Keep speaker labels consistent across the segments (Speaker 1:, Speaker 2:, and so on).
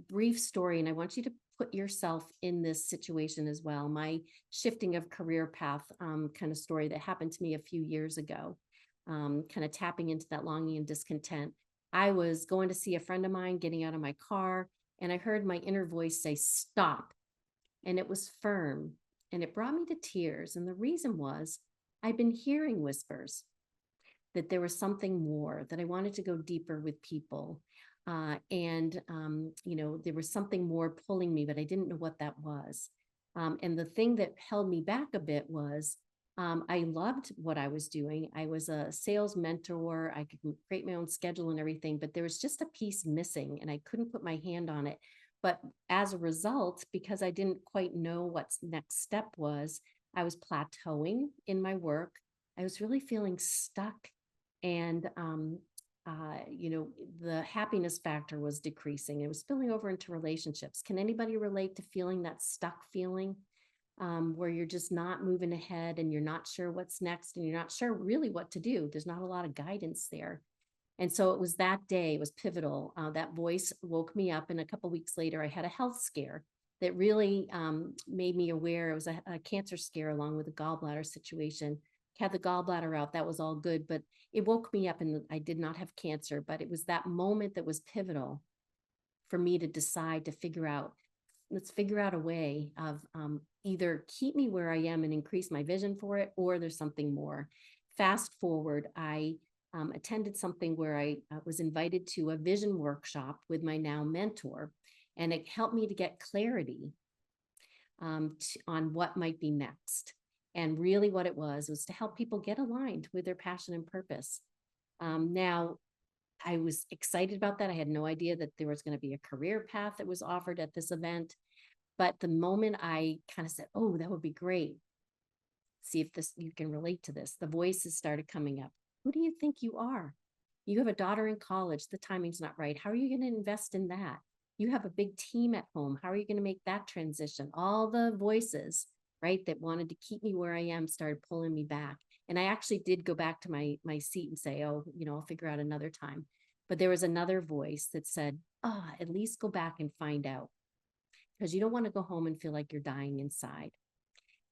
Speaker 1: brief story, and I want you to put yourself in this situation as well. My shifting of career path kind of story that happened to me a few years ago, kind of tapping into that longing and discontent. I was going to see a friend of mine, getting out of my car, and I heard my inner voice say, "Stop." And it was firm, and it brought me to tears. And the reason was I'd been hearing whispers that there was something more, that I wanted to go deeper with people. There was something more pulling me, but I didn't know what that was. And the thing that held me back a bit was I loved what I was doing. I was a sales mentor. I could create my own schedule and everything, but there was just a piece missing and I couldn't put my hand on it. But as a result, because I didn't quite know what next step was, I was plateauing in my work. I was really feeling stuck. And the happiness factor was decreasing. It was spilling over into relationships. Can anybody relate to feeling that stuck feeling where you're just not moving ahead and you're not sure what's next and you're not sure really what to do? There's not a lot of guidance there. And so it was that day, it was pivotal. That voice woke me up. And a couple of weeks later, I had a health scare that really made me aware. It was a cancer scare along with a gallbladder situation. Had the gallbladder out, that was all good, but it woke me up and I did not have cancer. But it was that moment that was pivotal for me to decide to let's figure out a way of either keep me where I am and increase my vision for it, or there's something more. Fast forward, I attended something where I was invited to a vision workshop with my now mentor, and it helped me to get clarity on what might be next. And really what it was to help people get aligned with their passion and purpose. Now, I was excited about that. I had no idea that there was going to be a career path that was offered at this event. But the moment I kind of said, "Oh, that would be great. See if you can relate to this." The voices started coming up. Who do you think you are? You have a daughter in college. The timing's not right. How are you going to invest in that? You have a big team at home. How are you going to make that transition? All the voices, right, that wanted to keep me where I am started pulling me back. And I actually did go back to my seat and say, "Oh, I'll figure out another time." But there was another voice that said, at least go back and find out, because you don't want to go home and feel like you're dying inside.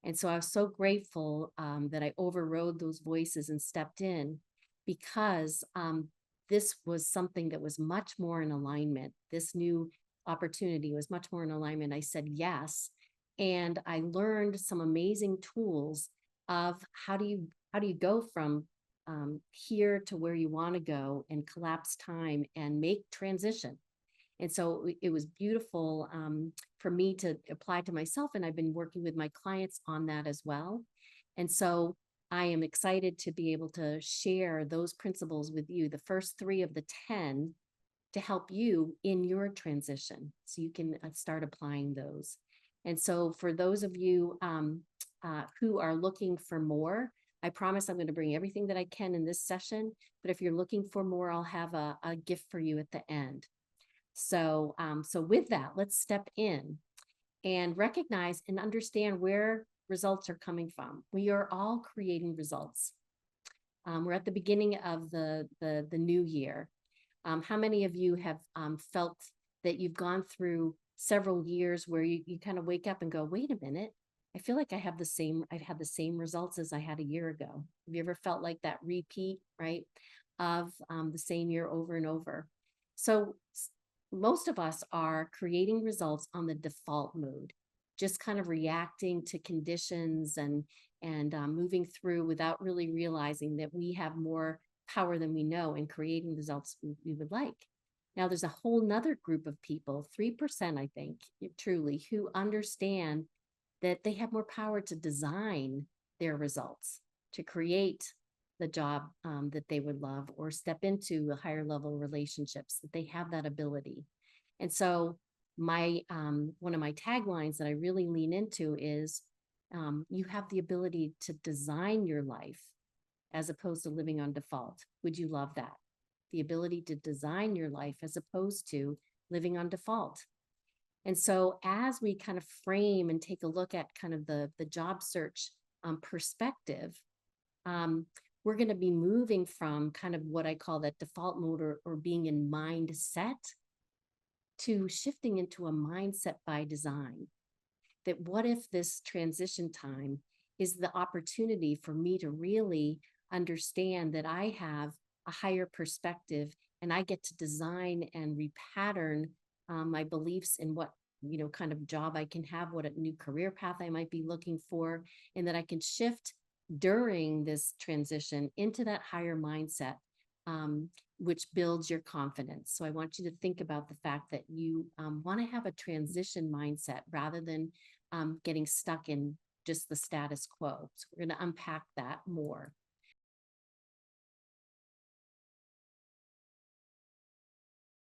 Speaker 1: And so I was so grateful that I overrode those voices and stepped in, because this was something that was much more in alignment. This new opportunity was much more in alignment. I said yes. And I learned some amazing tools of how do you go from here to where you want to go and collapse time and make transition. And so it was beautiful for me to apply to myself. And I've been working with my clients on that as well. And so I am excited to be able to share those principles with you, the first 3 of the 10, to help you in your transition so you can start applying those. And so for those of you who are looking for more, I promise I'm going to bring everything that I can in this session. But if you're looking for more, I'll have a gift for you at the end. So with that, let's step in and recognize and understand where results are coming from. We are all creating results. We're at the beginning of the new year. How many of you have felt that you've gone through several years where you kind of wake up and go, "Wait a minute, I feel like I've had the same results as I had a year ago." Have you ever felt like that repeat, right, of the same year over and over? So most of us are creating results on the default mode, just kind of reacting to conditions and moving through without really realizing that we have more power than we know in creating results we would like. Now, there's a whole nother group of people, 3%, I think, truly, who understand that they have more power to design their results, to create the job that they would love, or step into a higher level relationships, that they have that ability. And so one of my taglines that I really lean into is you have the ability to design your life as opposed to living on default. Would you love that? The ability to design your life as opposed to living on default. And so as we kind of frame and take a look at kind of the job search perspective, we're going to be moving from kind of what I call that default mode, or being in mindset, to shifting into a mindset by design. That what if this transition time is the opportunity for me to really understand that I have a higher perspective and I get to design and repattern my beliefs in what kind of job I can have, what a new career path I might be looking for, and that I can shift during this transition into that higher mindset, which builds your confidence. So I want you to think about the fact that you want to have a transition mindset rather than getting stuck in just the status quo. So we're going to unpack that more.